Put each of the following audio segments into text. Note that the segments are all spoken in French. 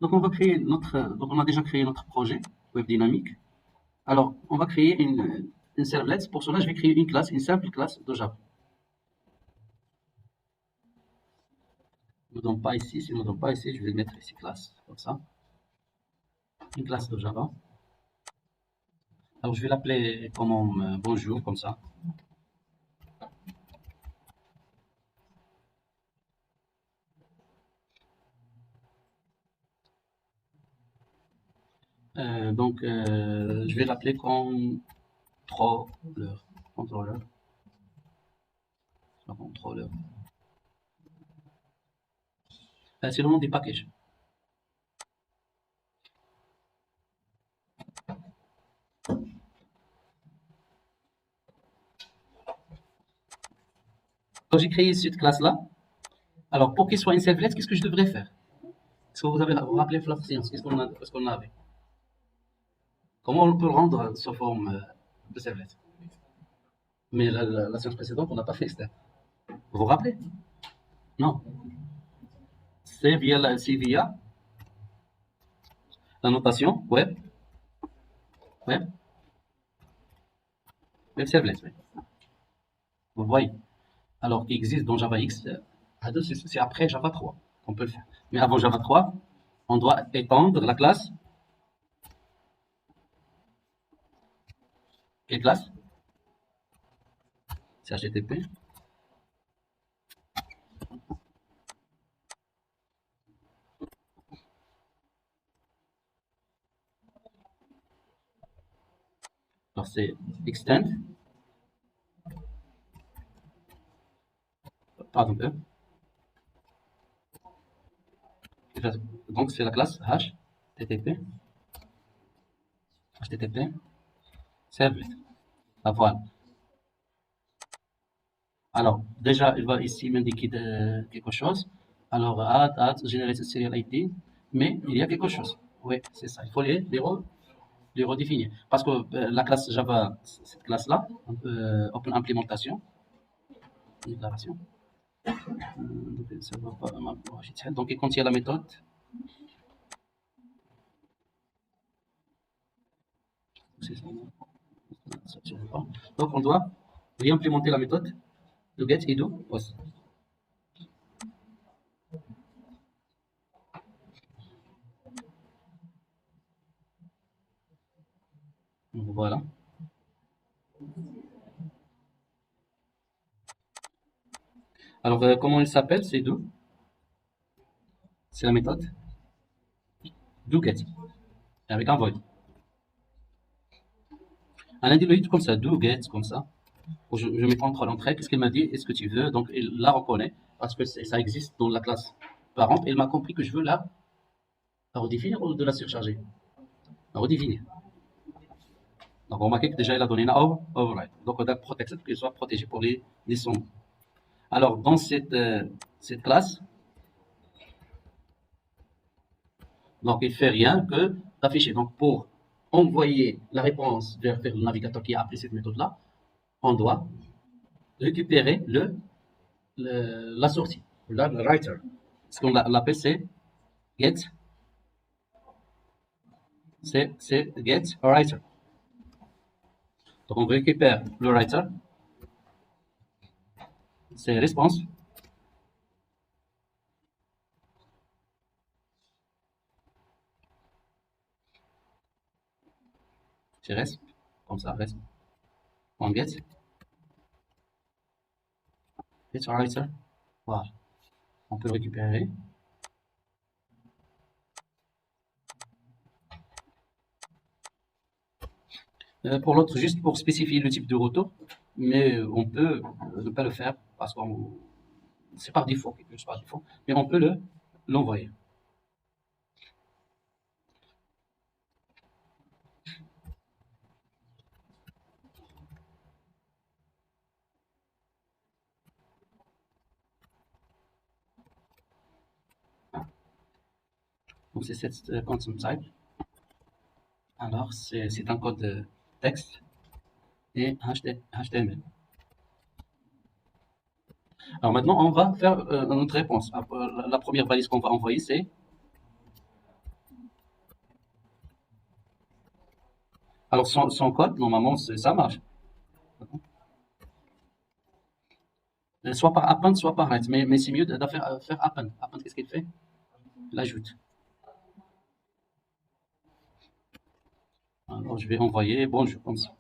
Donc, on va créer donc on a déjà créé notre projet web dynamique. Alors, on va créer une servlet. Pour cela, je vais créer une classe, une simple classe de Java. Ne me donne pas ici, s'il ne me donne pas ici, je vais mettre ici classe, comme ça. Une classe de Java. Alors, je vais l'appeler comment bonjour, comme ça. Je vais l'appeler contrôleur. Contrôleur. Contrôleur. C'est le nom des packages. Quand j'ai créé cette classe-là, alors pour qu'il soit une servlet, qu'est-ce que je devrais faire? Est-ce que vous rappelez Fluff Science? Qu'est-ce qu'on avait? Comment on peut le rendre sous forme de servlet? Mais la séance précédente, on n'a pas fait ça. Vous vous rappelez? Non. C'est via la notation web, web, web servlet. Oui. Vous voyez. Alors, qui existe dans Java X, c'est après Java 3 qu'on peut le faire. Mais avant Java 3, on doit étendre la classe. Quelle classe? C'est HTTP. Alors, c'est extend. Pardon. Donc, c'est la classe HTTP. HTTP. Servlet. Ah, voilà. Alors, déjà, il va ici m'indiquer quelque chose. Alors, add, generate serial ID. Mais il y a quelque chose. Oui, c'est ça. Il faut les redéfinir. Parce que la classe Java, cette classe-là, Open Implementation, déclaration. Ça va pas donc, il contient la méthode. Donc, on doit réimplémenter la méthode de get et de post. Voilà. Alors, comment il s'appelle? C'est do. C'est la méthode do get avec un void. Un individu comme ça, do get comme ça. Je mets contrôle entrée. Qu'est-ce qu'il m'a dit? Est-ce que tu veux? Donc, il la reconnaît parce que ça existe dans la classe parent. Il m'a compris que je veux la redéfinir ou de la surcharger. La redéfinir. Donc, remarquez que déjà, il a donné un override. Donc, on doit protéger qu'il soit protégé pour les sons. Alors, dans cette classe, donc il ne fait rien que d'afficher. Donc, pour envoyer la réponse vers le navigateur qui a appelé cette méthode-là, on doit récupérer la sortie, le writer. Ce qu'on l'appelle, c'est get, get writer. Donc, on récupère le writer, c'est response. C'est resp, comme ça, resp. On get writer. Voilà. On peut le récupérer. Pour l'autre, juste pour spécifier le type de retour, mais on peut ne pas le faire parce que c'est par défaut, quelque chose par défaut, mais on peut l'envoyer. Donc c'est cette constant type. Alors c'est un code texte et HTML. Alors maintenant on va faire notre réponse. La première valise qu'on va envoyer c'est Alors, son code, normalement, ça marche. Soit par append, soit par net. Mais c'est mieux de faire append. Append, qu'est-ce qu'il fait? L'ajoute. Alors, je vais envoyer bonjour comme ça.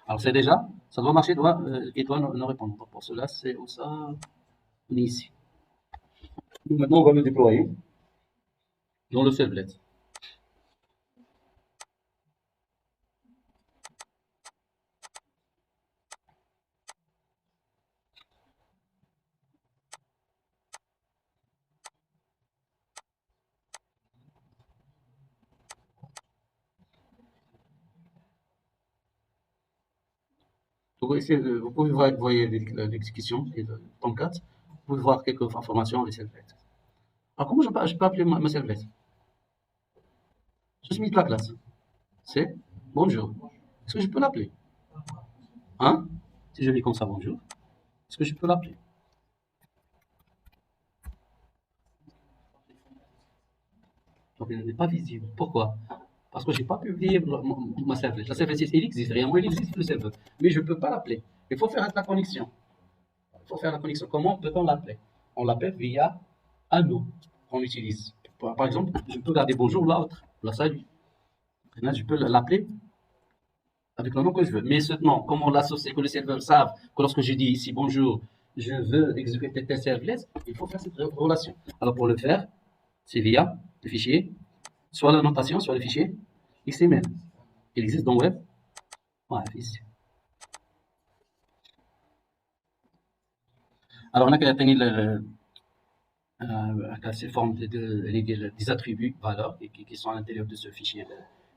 Alors, c'est déjà, ça doit marcher, il doit nous répondre. Donc, pour cela, c'est où ça? On est ici. Donc, maintenant, on va le déployer dans le servlet. Donc, ici, vous pouvez voir l'exécution et le tomcat. Vous pouvez voir quelques informations sur les servlets. Alors, comment je peux appeler ma servlet? Je suis mis de la classe. C'est bonjour. Est-ce que je peux l'appeler? Hein? Si je mets comme ça bonjour, est-ce que je peux l'appeler? Donc, il n'est pas visible. Pourquoi? Parce que je n'ai pas publié ma servlet. La servlet, il existe. Réellement, il existe le serveur. Mais je ne peux pas l'appeler. Il faut faire la connexion. Il faut faire la connexion. Comment peut-on l'appeler? On l'appelle via anneau qu'on utilise. Par exemple, je peux garder bonjour l'autre, la salut. Maintenant, je peux l'appeler avec le nom que je veux. Mais maintenant, comment l'associer, que les serveurs savent que lorsque je dis ici bonjour, je veux exécuter tel servlet, il faut faire cette relation. Alors pour le faire, c'est via le fichier, soit la notation, soit le fichier XML. Il existe dans le web. Ouais, ici. Alors on a atteint ces formes des attributs valeurs qui sont à l'intérieur de ce fichier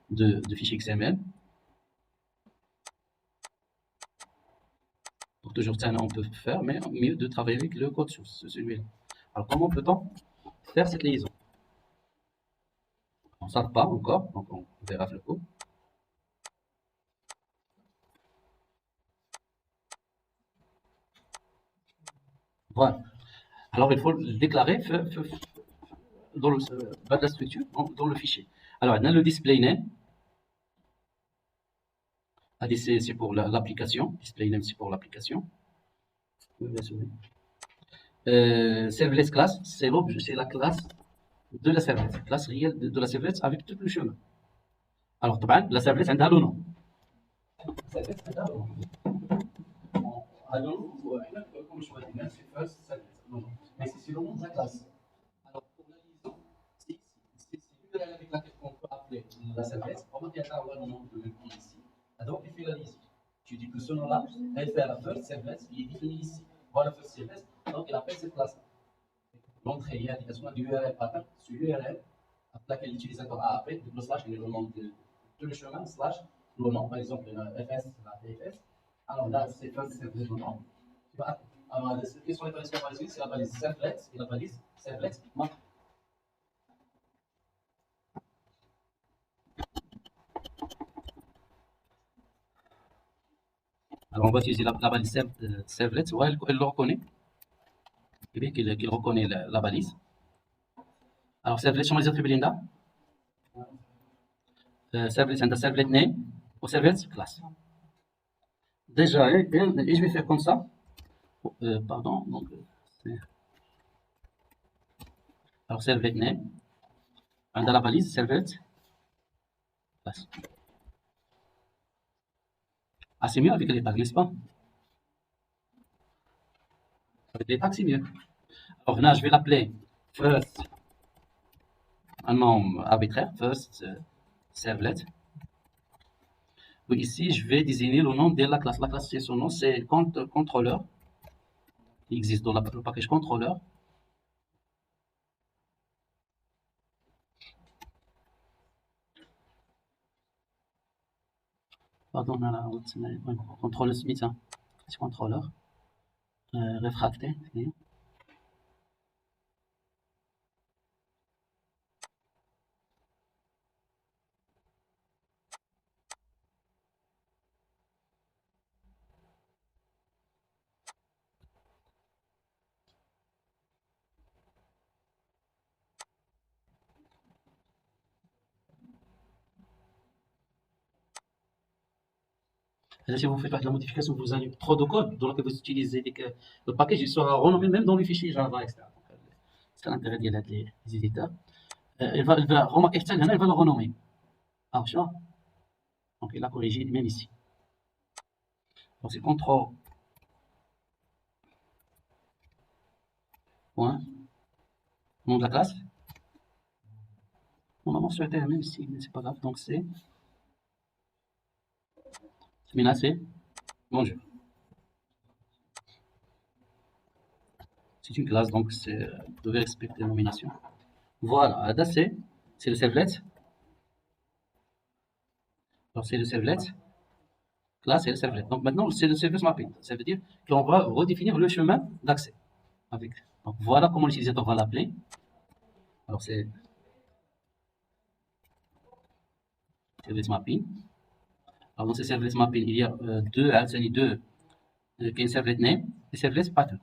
de fichier XML. Pour toujours ça, on peut faire, mais mieux de travailler avec le code source, celui-là. Alors comment peut-on faire cette liaison? On ne savent pas encore, donc on verra le code. Voilà. Alors il faut le déclarer dans la structure, dans le fichier. Alors, on a le display name. C'est pour l'application. Display name, c'est pour l'application. Servless class, c'est l'objet, c'est la classe de la servless. Classe réelle de la servless avec tout le chemin. Alors, la servless, elle a le nom. La servless, elle a le nom. Alors, comme je vois, c'est first servless. Mais c'est le nom de la classe. Alors, pour la liaison, c'est l'URL avec laquelle on peut appeler la servless. On va bien avoir le nom de l'outil ici. Donc, il fait la liaison. Tu dis que ce nom-là, elle fait la first servless qui est définie ici. Voilà la first servless. Donc, il appelle cette classe. L'entrée et l'indication du URL pattern sur l'URL à laquelle l'utilisateur a appelé, le slash est le nom de le chemin, slash le nom, par exemple, fs, la fs. Alors là, c'est le nom. Alors, quelles sont les balises qu'on va utiliser? C'est la balise servlet et la balise servlet map. Alors, on va utiliser la balise servlet. Ouais, elle le reconnaît. C'est bien qu'il reconnaît la balise. Alors, servlet, sur les attributs Linda. Servlet, c'est un servlet name ou servlet class. Déjà, et je vais faire comme ça. Pardon, donc, alors servlet name, dans la balise, servlet class. Ah, c'est mieux avec les tags, n'est-ce pas? Avec les tags, c'est mieux. Alors là, je vais l'appeler first, un nom arbitraire, first servlet. Donc ici, je vais désigner le nom de la classe. La classe, c'est son nom, c'est contrôleur. Il existe dans le package contrôleur. Pardon, on a la contrôleur Smith, hein. C'est contrôleur. Réfracté. C'est-à-dire, si vous faites la modification, vous avez trop de code dans lequel vous utilisez le package, il sera renommé même dans les fichiers Java, etc. C'est l'intérêt des éditeurs. Il va remarquer que il va le renommer. Ah, tu vois. Donc, il a corrigé même ici. Donc, c'est contrôle. Point. Nom de la classe. On a mentionné même ici, mais c'est pas grave. Donc, c'est menacé. Bonjour. C'est une classe, donc vous devez respecter la nomination. Voilà, là c'est le servlet. Alors c'est le servlet. Là c'est le servlet. Donc maintenant c'est le service mapping. Ça veut dire qu'on va redéfinir le chemin d'accès. Avec. Donc voilà comment l'utilisateur va l'appeler. Alors c'est service mapping. Alors dans ce service mapping, il y a deux qui est servlet name et servlet pattern.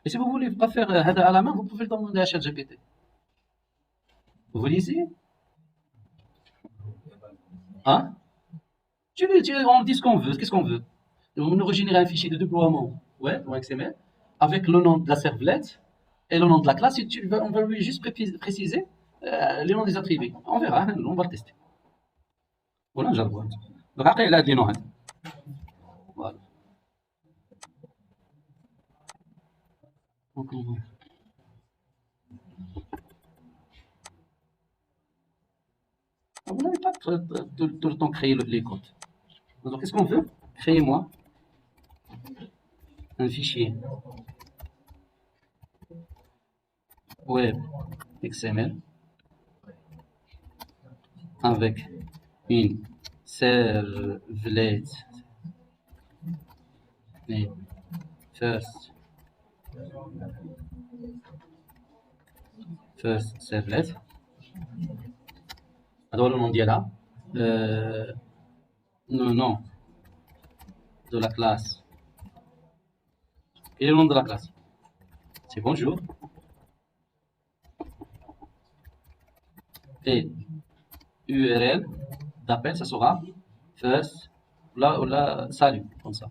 Et si vous voulez pas faire à la main, vous pouvez le demander à ChatGPT. Vous voulez essayer? Hein? On dit ce qu'on veut. Qu'est-ce qu'on veut? On régénère un fichier de déploiement web ou XML avec le nom de la servlette et le nom de la classe. Et on va lui juste préciser les noms des attributs. On verra, hein, on va le tester. Voilà, je le vois. Donc après, il a des noms. Hein. Voilà. Donc, vous n'avez pas tout le temps créé les codes. Donc, qu'est-ce qu'on veut? Créez-moi un fichier web XML avec une servlette first servlet. هذا هو le nom ديالها. Le nom de la classe. Et le nom de la classe. C'est bonjour. Et URL d'appel, ça sera first, là, salut, comme ça.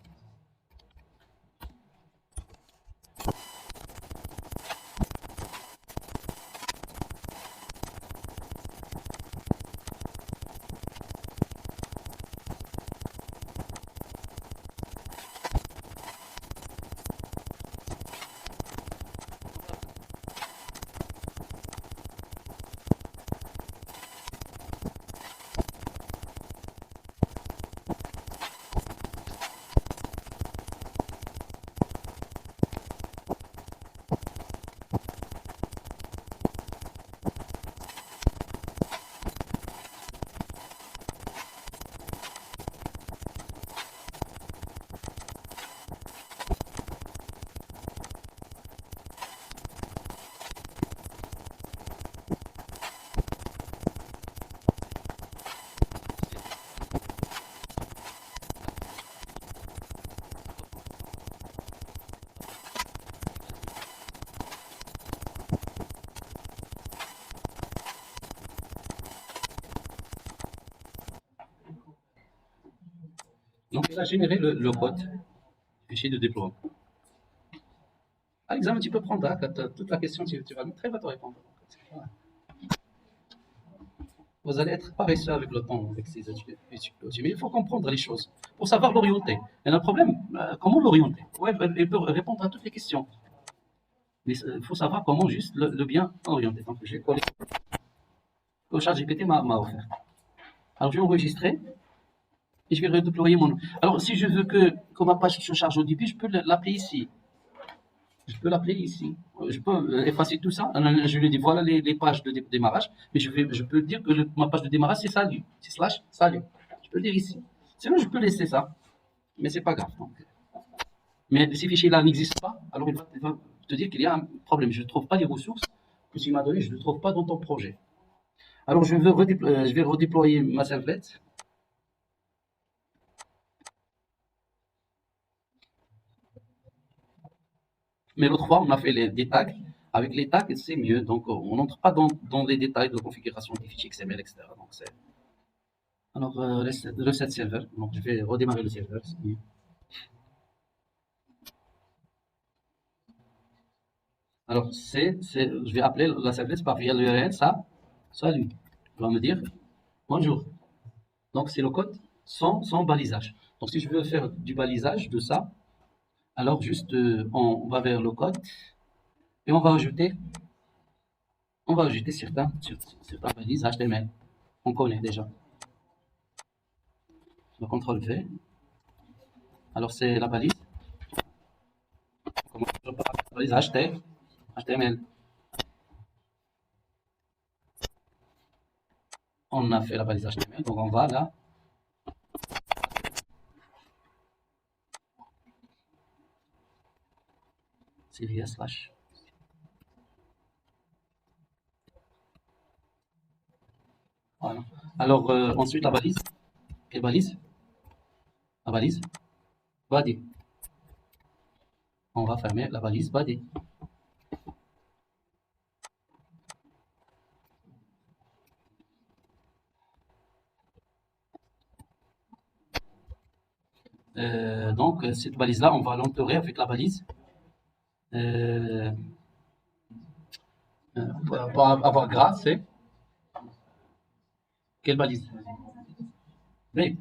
Donc, il a généré le code, fichier de déploiement. À l'examen, tu peux prendre toute la question, tu vas très vite répondre. Vous allez être paresseux avec le temps, avec ces études. Mais il faut comprendre les choses pour savoir l'orienter. Il y a un problème, comment l'orienter? Ouais, il peut répondre à toutes les questions. Mais il faut savoir comment juste le bien orienter. Donc, j'ai collé au ChatGPT m'a offert. Alors, je vais enregistrer et je vais redéployer mon. Alors, si je veux que ma page se charge au début, je peux l'appeler ici. Je peux l'appeler ici. Je peux effacer tout ça. Je lui dis voilà les pages de démarrage, mais je peux dire que ma page de démarrage c'est salut, c'est slash salut. Je peux le dire ici. Sinon, je peux laisser ça, mais c'est pas grave. Donc. Mais ces fichiers-là n'existent pas, alors il va te dire qu'il y a un problème. Je ne trouve pas les ressources que tu m'as données, je ne les trouve pas dans ton projet. Alors, je vais redéployer ma servlette. Mais l'autre fois, on a fait des tags. Avec les tags, c'est mieux. Donc, on n'entre pas dans les détails de configuration des fichiers XML, etc. Donc, Alors, reset serveur. Donc, je vais redémarrer le serveur. Alors, je vais appeler la service par via l'URL, ça. Salut. Il va me dire bonjour. Donc, c'est le code sans balisage. Donc, si je veux faire du balisage de ça, alors juste on va vers le code et on va ajouter certains balises HTML. On connaît déjà. Le CTRL V. Alors, c'est la balise. Comment je parle la balise HTML. On a fait la balise HTML, donc on va là. CVS slash. Voilà. Alors, ensuite, la balise. Quelle balise? La balise body. On va fermer la balise body. Donc, cette balise-là, on va l'entourer avec la balise. Euh, pour avoir gras, c'est quelle balise? Oui.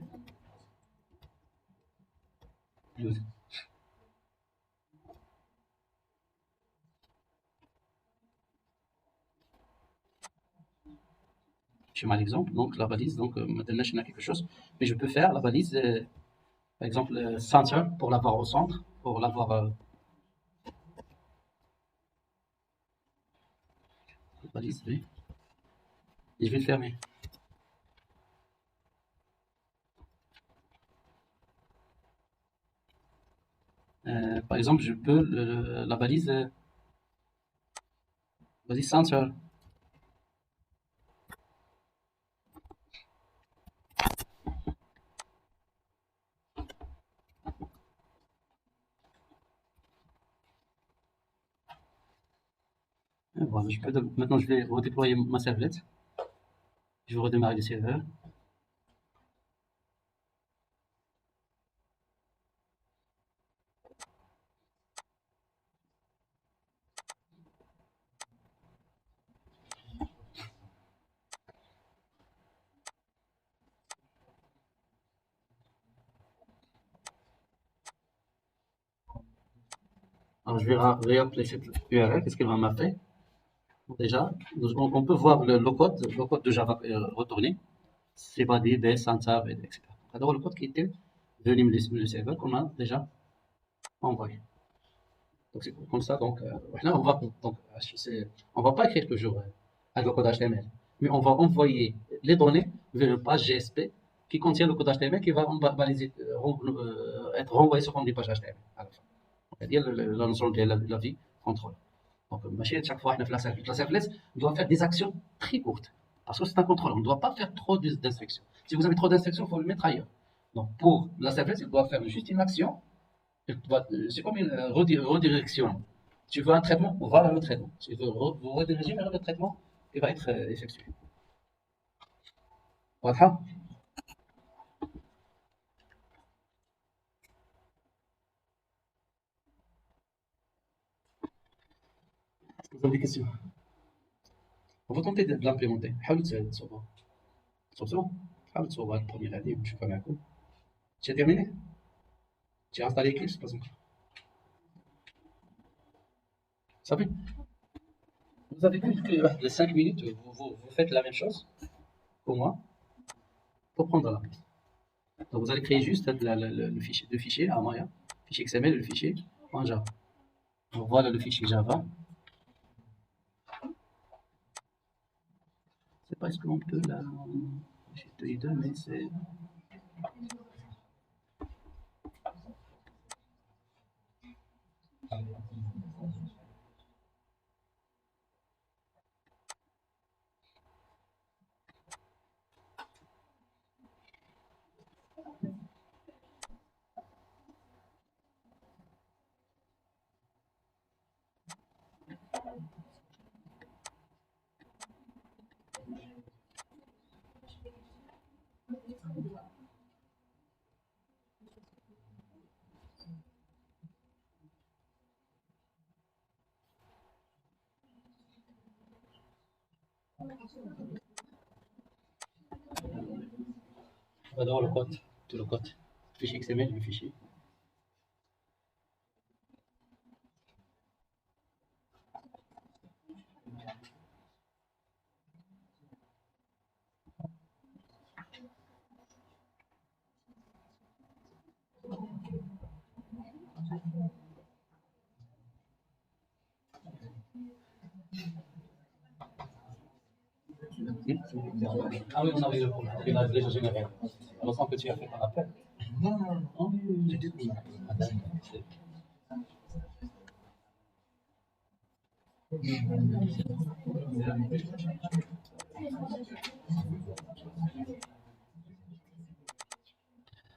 Je mets l'exemple, donc la balise, donc maintenant je n'ai quelque chose, mais je peux faire la balise, par exemple, center pour l'avoir au centre, pour l'avoir balise, oui, et je vais le fermer. Par exemple, je peux la balise, balise center. Et voilà, maintenant je vais redéployer ma servlette, je vais redémarrer le serveur. Alors je vais réappeler cette URL, qu'est-ce qu'elle m'a fait? Déjà, on peut voir le code de Java retourné. C'est pas des baisse, sans etc. Alors, le code qui était venu le serveur qu'on a déjà envoyé. Donc, c'est comme ça. Donc, là, on va pas écrire toujours avec le code HTML, mais on va envoyer les données vers une page GSP qui contient le code HTML qui va être renvoyé sur une page HTML à la fin. C'est-à-dire la notion de la vie contrôle. Donc, machine, chaque fois, la servless doit faire des actions très courtes. Parce que c'est un contrôle. On ne doit pas faire trop d'instructions. Si vous avez trop d'instructions, il faut le mettre ailleurs. Donc, pour la servless, il doit faire juste une action. C'est comme une redirection. Si tu veux un traitement, on va vers le traitement. Si tu veux vous rediriger vers le traitement qui va être effectué. Voilà. Est-ce que vous avez des questions? On va tenter de l'implémenter. حاولوا تصوبوها. صوبتوا؟ حاولوا تصوبوها البروميير هذه ونشوفها معكم. Tu as terminé? Tu as installé Eclipse, pas encore. Ça fait? Vous avez vu que les 5 minutes, vous faites la même chose pour moi, pour prendre la place. Donc vous allez créer juste le fichier à moyen, fichier XML et le fichier en Java. Donc voilà le fichier Java. Je sais pas est-ce qu'on peut la. Je te les deux, mais c'est. On va dans le code, tout le code. Fichier XML, le fichier. Ah oui, on a vu le problème. Il a déjà généré. Alors, sans que tu as fait un appel. Non, j'ai dit que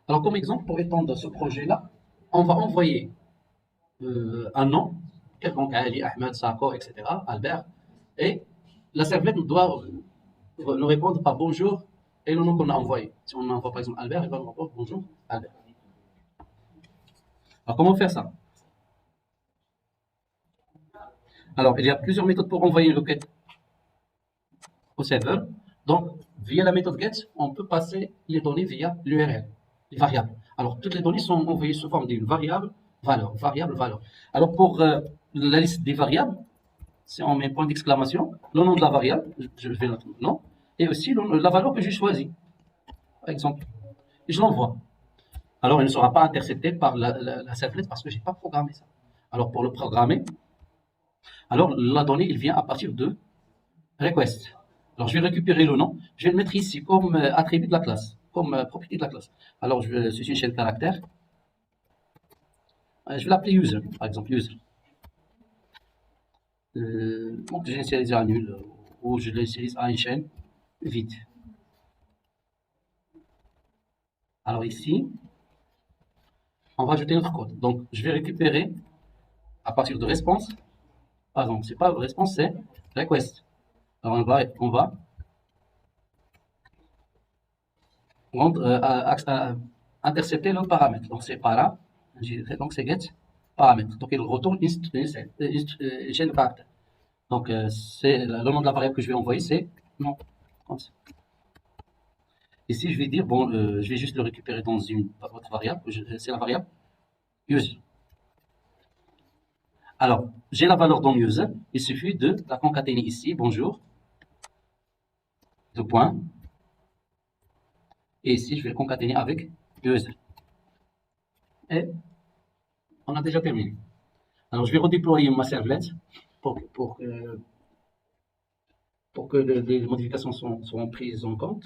alors, comme exemple, pour étendre ce projet-là, on va envoyer un nom, quelconque, Ali, Ahmed, Sako, etc., Albert, et la servlette doit nous répondre par bonjour et le nom qu'on a envoyé. Si on envoie par exemple Albert, il va nous répondre bonjour Albert. Alors, comment faire ça? Alors, il y a plusieurs méthodes pour envoyer une requête au serveur. Donc, via la méthode get, on peut passer les données via l'URL, les variables. Alors, toutes les données sont envoyées sous forme d'une variable, valeur, variable, valeur. Alors, pour la liste des variables, si on met point d'exclamation, le nom de la variable, je vais le nom, et aussi la valeur que j'ai choisie, par exemple. Et je l'envoie. Alors, il ne sera pas intercepté par la servlette parce que je n'ai pas programmé ça. Alors, pour le programmer, alors la donnée, il vient à partir de request. Alors, je vais récupérer le nom. Je vais le mettre ici comme attribut de la classe, comme propriété de la classe. Alors, c'est une chaîne caractère. Je vais l'appeler user, par exemple, user. Donc, je l'initialise à nul ou je l'initialise à une chaîne vide. Alors, ici, on va ajouter notre code. Donc, je vais récupérer à partir de response. Par exemple, c'est pas response, c'est request. Alors, on va intercepter le paramètre. Donc, c'est para, donc c'est get paramètre. Donc, il retourne une chaîne de caractères. Donc, c'est le nom de la variable que je vais envoyer, c'est non. Comme ça. Ici, je vais dire, bon, je vais juste le récupérer dans une autre variable. C'est la variable user. Alors, j'ai la valeur dans user. Il suffit de la concaténer ici. Bonjour. Deux points. Et ici, je vais le concaténer avec user. Et on a déjà terminé. Alors, je vais redéployer ma servlette pour que les modifications soient prises en compte.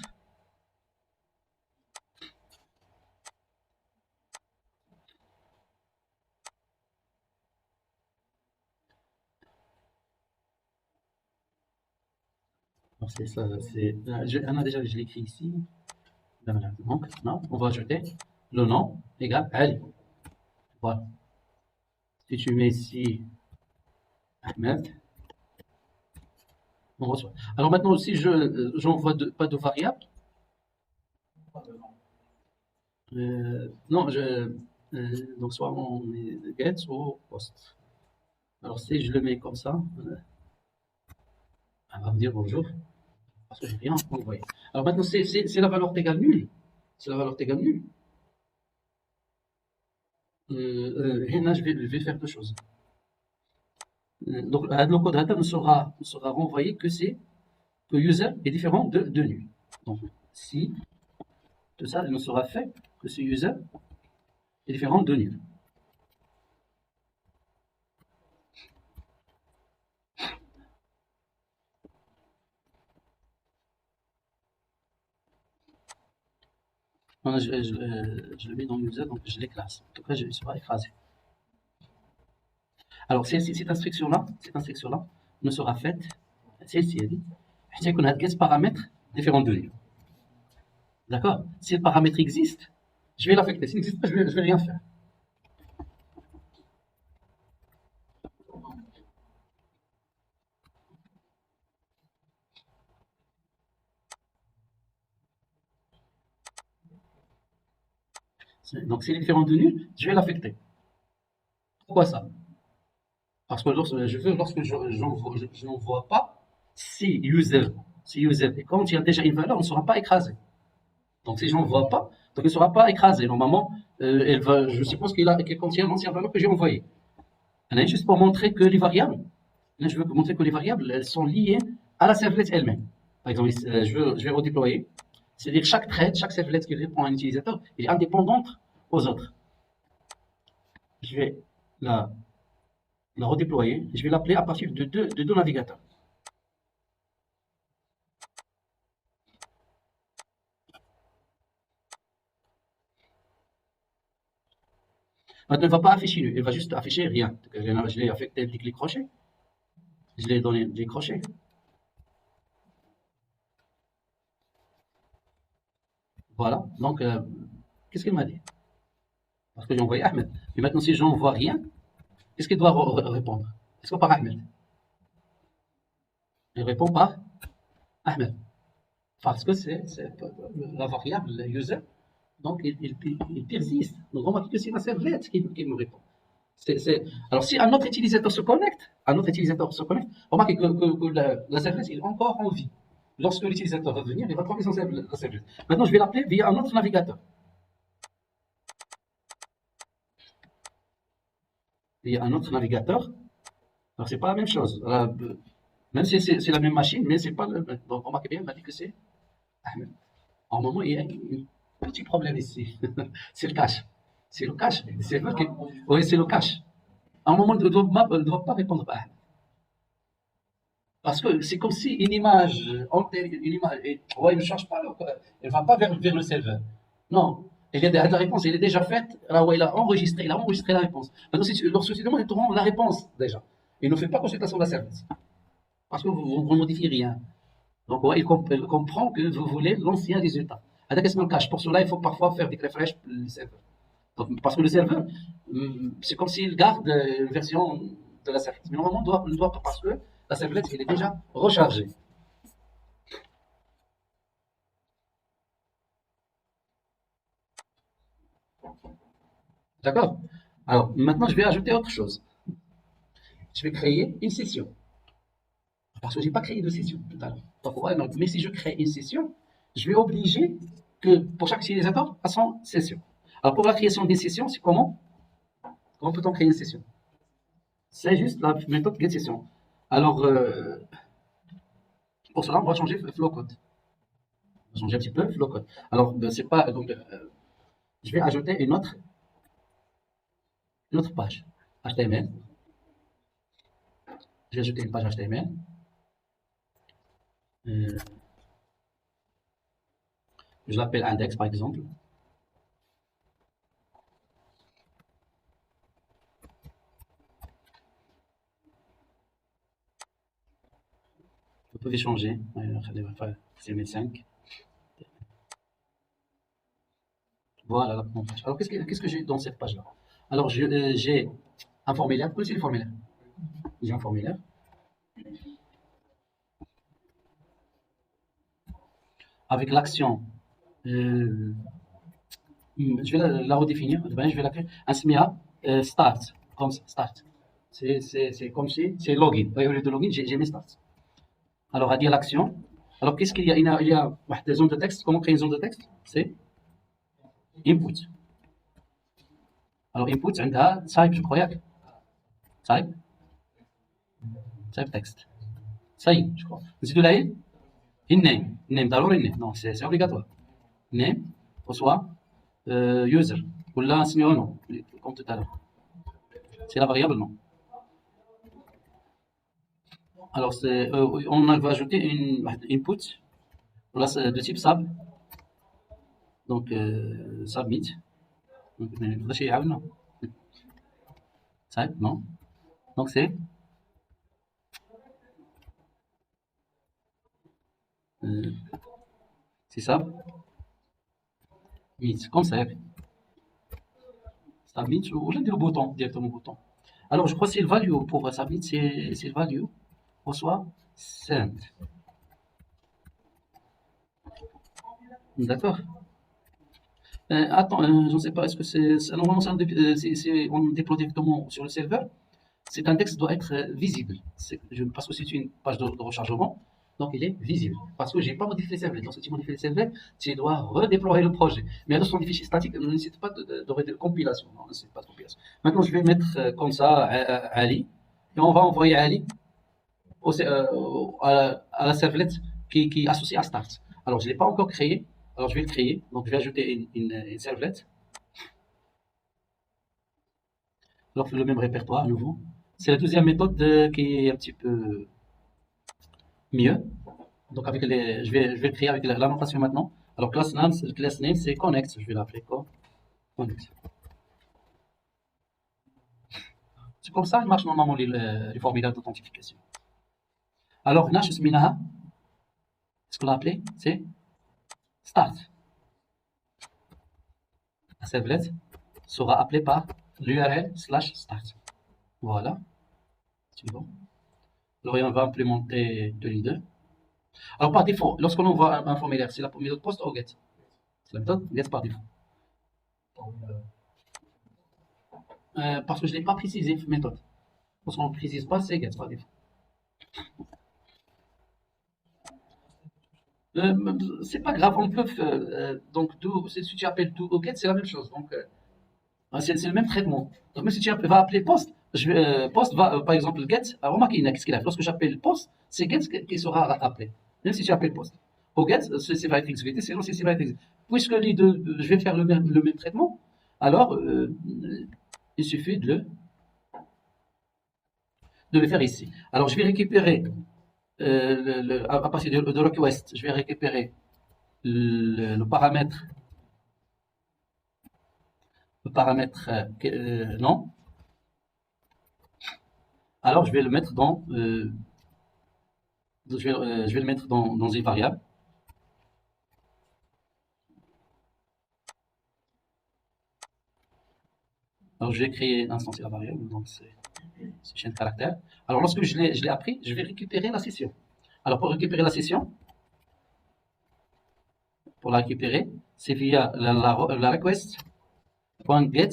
Alors, c'est ça, je l'écris ici. Donc, non, on va ajouter le nom égale Ali. Voilà. Si tu mets ici Ahmed, on reçoit. Alors maintenant aussi, j'envoie pas de variable. Non, donc soit on met get ou post. Alors si je le mets comme ça, elle va me dire bonjour, parce que j'ai rien envoyé. Alors maintenant, c'est la valeur égale nulle. C'est la valeur égale nulle. Et là, je vais faire deux choses. Donc, le code data ne sera renvoyé que que user est différent de nul. Donc, si tout ça ne sera fait que ce user est différent de nul. Voilà, je le mets dans user, donc je les classe. En tout cas, je ne suis pas écrasé. Alors, cette instruction-là ne sera faite, c'est ici, elle dit, c'est qu'on a des paramètres différents de nul. D'accord? Si le paramètre existe, je vais l'affecter. S'il n'existe pas, je vais rien faire. Donc, s'il est différent de nul, je vais l'affecter. Pourquoi ça? Parce que lorsque je n'envoie pas, si user c'est user. Et quand il y a déjà une valeur, on ne sera pas écrasé. Donc si je n'en vois pas, donc il ne sera pas écrasé. Normalement, elle va, je suppose qu'elle contient l'ancienne valeur que j'ai envoyée. Juste pour montrer que les variables, là, je veux montrer que les variables, elles sont liées à la servlette elle-même. Par exemple, je vais redéployer. C'est-à-dire chaque thread, chaque servlette qui répond à un utilisateur, est indépendante aux autres. Je vais la redéployer. Je vais l'appeler à partir de deux navigateurs. Maintenant, elle ne va pas afficher, elle va juste afficher rien. Je l'ai affecté des clics crochets. Je l'ai donné des crochets. Voilà. Donc, qu'est-ce qu'elle m'a dit? Parce que j'ai envoyé Ahmed. Et maintenant, si je n'envoie rien, qu'est-ce qu'il doit répondre? Est-ce qu'on par Ahmed? Il répond par Ahmed. Parce que c'est la variable user. Donc, il persiste. Donc, remarquez que c'est ma servlette qui me répond. Alors, si un autre utilisateur se connecte, remarquez que la servlette est encore en vie. Lorsque l'utilisateur va venir, il va trouver la servlette. Maintenant, je vais l'appeler via un autre navigateur. Via un autre navigateur. Alors, c'est pas la même chose. Même si c'est la même machine, mais c'est pas le même. Donc, remarquez bien, il m'a dit que c'est Ahmed. En moment, il y a un petit problème ici. C'est le cache. C'est le cache. Oui, c'est le cache. À un moment, il ne doit pas répondre à Ahmed. Parce que c'est comme si une image, une image, ouais, il ne change pas, elle ne va pas vers le serveur. Non, la réponse, elle est déjà faite, là où il a enregistré la réponse. Maintenant, lorsque tu demandes, il te rend la réponse déjà. Il ne fait pas consultation de la service. Parce que vous ne modifiez rien. Donc, ouais, il comprend que vous voulez l'ancien résultat. À la question cache. Pour cela, il faut parfois faire des refresh pour le serveur. Donc, parce que le serveur, c'est comme s'il garde une version de la service. Mais normalement, on ne doit pas, parce que la servlette, elle est déjà rechargée. D'accord? Alors, maintenant, je vais ajouter autre chose. Je vais créer une session. Parce que je n'ai pas créé de session tout à l'heure. Donc, ouais, mais si je crée une session, je vais obliger que pour chaque utilisateur à son session. Alors, pour la création des sessions, c'est comment? Comment peut-on créer une session? C'est juste la méthode getSession. Alors, pour cela, on va changer flowcode. On va changer un petit peu flowcode. Alors, c'est pas, donc, je vais ajouter une autre page HTML. Je vais ajouter une page HTML. Je l'appelle index par exemple. Vous pouvez changer. C'est 1005. Voilà la page. Alors, qu'est-ce que j'ai dans cette page-là? Alors, j'ai un formulaire. Vous connaissez le formulaire? J'ai un formulaire. Avec l'action, je vais la redéfinir. Je vais la créer. Asmia start. Comme start. C'est comme si c'est login. Au lieu de login, j'ai mis start. Alors, à dire l'action. Alors, qu'est-ce qu'il y a? Il y a des zones de texte. Comment créer une zone de texte? C'est input. Alors, input, عندها type, je crois. Type. Type text. Ça y est, je crois. نزيدو لها النيم. النيم ضروري النيم. Non, c'est obligatoire. Name, soit user. Ou là, sinon, non. Comme tout à l'heure. C'est la variable non. Alors, on va ajouter une input. Là, c'est de type sub. Donc, submit. Donc, non. Type, non. Donc, c'est ça. Meet, comme ça. Submit, ou j'ai le bouton, directement bouton. Alors, je crois que c'est le value pour submit, c'est le value. Reçoit send. D'accord. Attends, je ne sais pas, est-ce que normalement, on déploie directement sur le serveur. Cet index doit être visible. Parce que c'est une page de rechargement. Donc il est visible. Parce que je n'ai pas modifié les servlets. Lorsque tu modifies les servlets, tu dois redéployer le projet. Mais alors, sur des fichiers statiques, ne nécessite pas de compilation. Non, ne nécessite pas de compilation. Maintenant, je vais mettre comme ça Ali. Et on va envoyer Ali à la servlette qui est associée à Start. Alors, je ne l'ai pas encore créé. Alors, je vais le créer. Donc, je vais ajouter une servlette. Alors, le même répertoire à nouveau. C'est la deuxième méthode qui est un petit peu mieux. Donc, je vais le créer avec la notation maintenant. Alors, class name c'est connect. Je vais l'appeler connect. C'est comme ça que marche normalement les formulaires d'authentification. Alors, Nash Minaha, ce qu'on a appelé, c'est start. La servlette sera appelée par l'URL/start. Voilà, c'est bon. Alors, on va implémenter de leader. Alors, par défaut, lorsqu'on envoie un formulaire, c'est la méthode post ou get. C'est la méthode get par défaut. Parce que je ne l'ai pas précisé, méthode. Parce qu'on ne précise pas, c'est get par défaut. C'est pas grave, on peut. Donc, si tu appelles do ou get, c'est la même chose. Donc, c'est le même traitement. Donc, même si tu vas appeler post, post va, par exemple, get, remarquez, qu'est-ce qu'il a fait. Lorsque j'appelle post, c'est get qui sera appelé. Même si tu appelles post. Au get, ceci va être exécuté, sinon ceci va être exécuté. Puisque les deux, je vais faire le même traitement, alors il suffit de le faire ici. Alors, je vais récupérer, à partir de request, je vais récupérer le paramètre non. Alors je vais le mettre dans je vais le mettre dans une variable. Alors je vais créer instancer la variable, donc c'est chaîne de caractère. Alors lorsque je l'ai appris, je vais récupérer la session. Alors pour récupérer la session, pour la récupérer, c'est via la request.get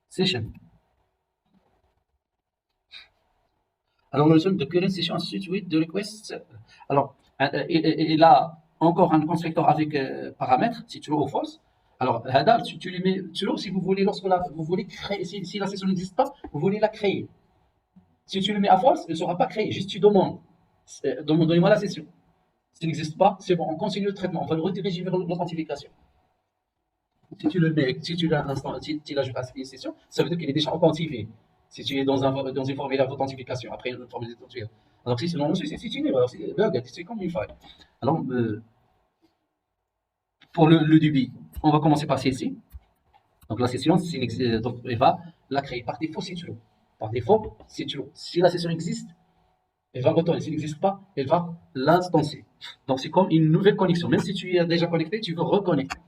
session. Alors, nous sommes de current session, ainsi de suite, de request. Alors, il a encore un constructeur avec paramètres, si true ou false. Alors, Hadar, tu les mets true si vous voulez, vous voulez créer, si la session n'existe pas, vous voulez la créer. Si tu le mets à false, elle ne sera pas créée. Juste tu demandes, donnez-moi la session. S'il n'existe pas, c'est bon, on continue le traitement, on va le rediriger vers l'authentification. Si tu le mets, si tu l'ajoutes à une session, ça veut dire qu'il est déjà authentifié. Si tu es dans une formulaire d'authentification, après une formulaire d'authentification. Alors si sinon, c'est une erreur, c'est comme une faille. Alors, pour le débit, on va commencer par celle-ci. Donc la session, donc, elle va la créer. Par défaut, c'est true. Par défaut, c'est true. Si la session existe, elle va retourner. S'il n'existe pas, elle va l'instancier. Donc c'est comme une nouvelle connexion. Même si tu es déjà connecté, tu veux reconnecter.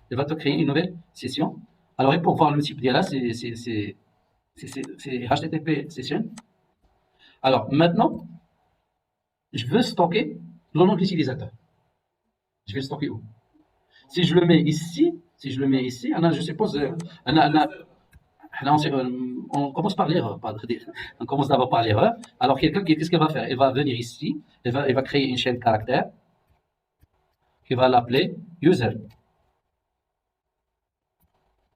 Elle va te créer une nouvelle session. Alors, et pour voir le type d'IA, c'est HTTP session. Alors, maintenant, je veux stocker le nom de l'utilisateur. Je vais le stocker où? Si je le mets ici, je suppose, on commence par l'erreur. On commence d'abord par l'erreur. Alors, quelqu'un, qu'est-ce qu'elle va faire? Elle va venir ici, elle va créer une chaîne caractère qui va l'appeler user.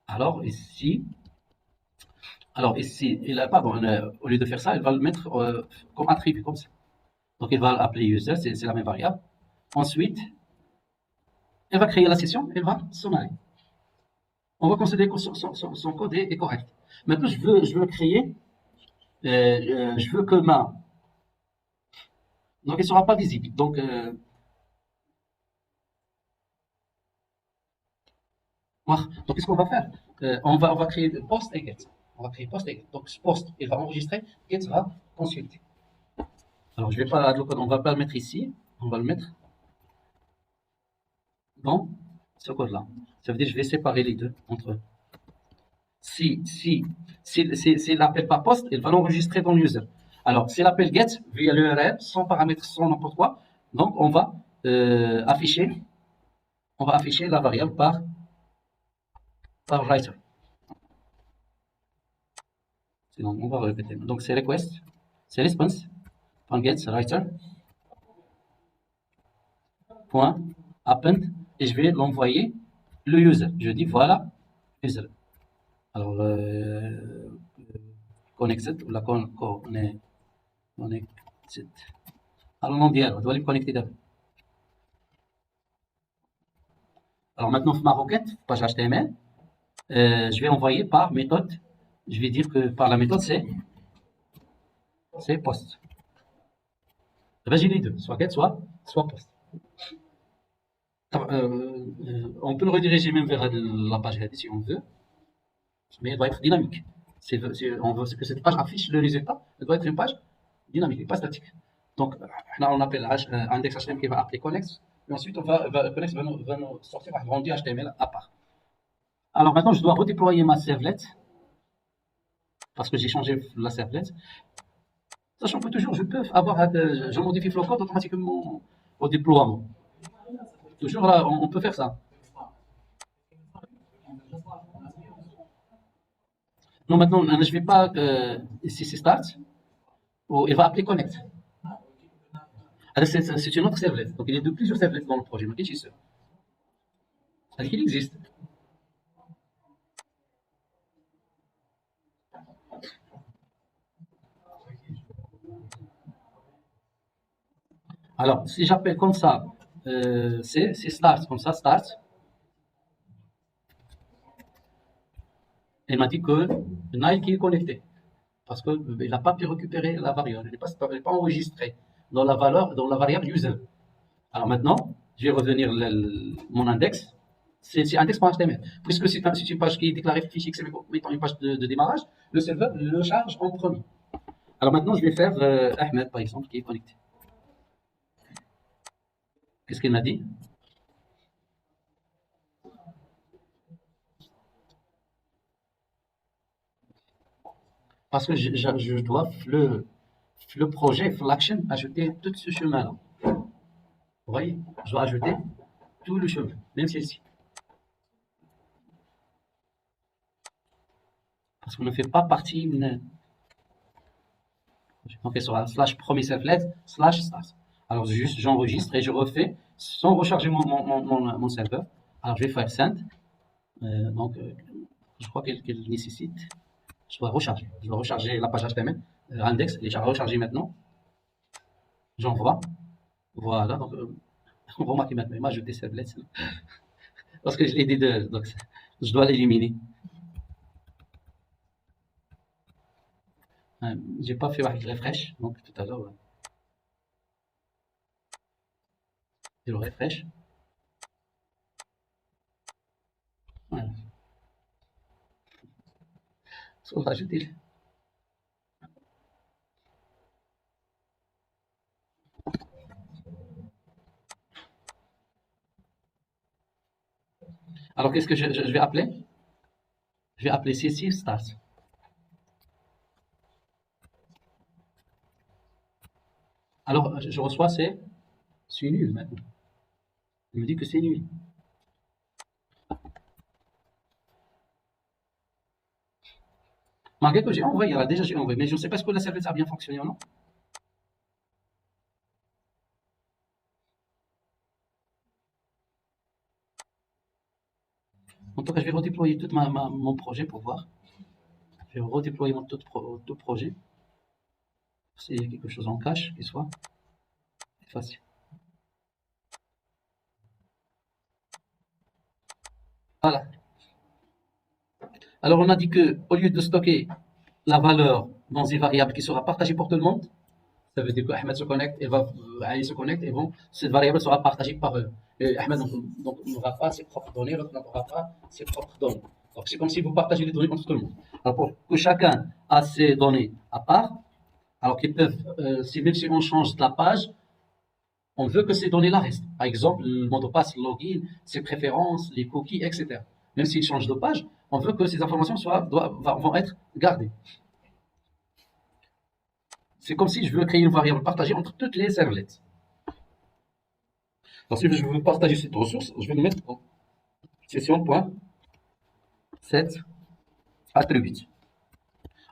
Alors, ici, pardon, au lieu de faire ça, elle va le mettre comme attribut, comme ça. Donc, elle va l'appeler user, c'est la même variable. Ensuite, elle va créer la session, elle va s'en aller. On va considérer que son code est correct. Maintenant, je veux créer, je veux que donc elle ne sera pas visible. Donc, qu'est-ce qu'on va faire? On va créer post et get. On va créer post et get. Donc, post, il va enregistrer, get va consulter. Alors, je vais pas, on va pas le mettre ici, on va le mettre dans ce code-là. Ça veut dire que je vais séparer les deux entre eux. S'il n'appelle pas post, il va l'enregistrer dans l'user. Alors, s'il appelle get via l'URL, sans paramètre, sans n'importe quoi, donc on va afficher la variable par writer. Sinon, on va répéter. Donc, c'est request, c'est response, .get writer point append et je vais l'envoyer le user. Je dis voilà user. Alors connected ou la connected. Alors non dire, on doit les connecter d'abord. Alors maintenant ma requête page HTML, je vais envoyer par méthode. Je vais dire que par la méthode c'est post. J'ai les deux, soit get soit post. On peut le rediriger même vers la page head si on veut, mais elle doit être dynamique. On veut que cette page affiche le résultat, elle doit être une page dynamique et pas statique. Donc là on appelle index HTML qui va appeler connect, et ensuite connect va nous sortir un rendu HTML à part. Alors maintenant je dois redéployer ma servlet parce que j'ai changé la servlet, sachant que toujours je peux avoir, je modifie le code automatiquement au déploiement. Toujours là, on peut faire ça. Non, maintenant, je ne vais pas, ici c'est start, il va appeler connect. Alors, c'est une autre servlet. Donc, il y a plusieurs servlets dans le projet. Mais qu'est-ce que c'est? C'est-à-dire qu'il existe. Alors, si j'appelle comme ça, c'est start, comme ça, start. Il m'a dit que Nike est connecté. Parce qu'il n'a pas pu récupérer la variable. Elle n'est pas enregistrée dans la variable user. Alors maintenant, je vais revenir mon index. C'est index.html. Puisque c'est une page qui est déclarée fichier XML comme étant une page de démarrage, le serveur le charge en premier. Alors maintenant, je vais faire Ahmed, par exemple, qui est connecté. Qu'est-ce qu'il m'a dit? Parce que je dois le projet, l'action, ajouter tout ce chemin-là. Vous voyez? Je dois ajouter tout le chemin, même celle-ci. Parce qu'on ne fait pas partie. Donc, elle sera slash premier servlet, slash start. Alors, juste, j'enregistre et je refais sans recharger mon serveur. Alors, je vais faire send. Donc, je crois qu'elle nécessite. Je dois recharger. Je dois recharger la page HTML. Index, elle est déjà rechargée maintenant. J'envoie. Voilà. Donc, remarquez maintenant, il m'a ajouté servlet. Parce que je l'ai dit deux. Donc, je dois l'éliminer. J'ai pas fait le refresh. Donc, tout à l'heure, je le refresh. Voilà. On va ajouter. Alors, qu'est-ce que je vais appeler? Je vais appeler ceci start. Alors, je reçois c'est nul maintenant. Il me dit que c'est nul. Malgré que j'ai envoyé, alors déjà j'ai envoyé, mais je ne sais pas si que la service a bien fonctionné ou non. En tout cas, je vais redéployer tout mon projet pour voir. Je vais redéployer mon tout projet. S'il y a quelque chose en cache qui soit facile. Voilà. Alors, on a dit que au lieu de stocker la valeur dans une variable qui sera partagée pour tout le monde, ça veut dire que Ahmed se connecte et Ali se connecte et cette variable sera partagée par eux. Et Ahmed n'aura pas ses propres données, l'autre n'aura pas ses propres données. Donc c'est comme si vous partagez les données entre tout le monde. Alors pour que chacun a ses données à part, alors qu'ils peuvent, même si on change de la page, on veut que ces données-là restent. Par exemple, le mot de passe, le login, ses préférences, les cookies, etc. Même s'ils changent de page, on veut que ces informations vont être gardées. C'est comme si je veux créer une variable partagée entre toutes les servlets. Alors, si je veux partager cette ressource, je vais le mettre en session.set attribute.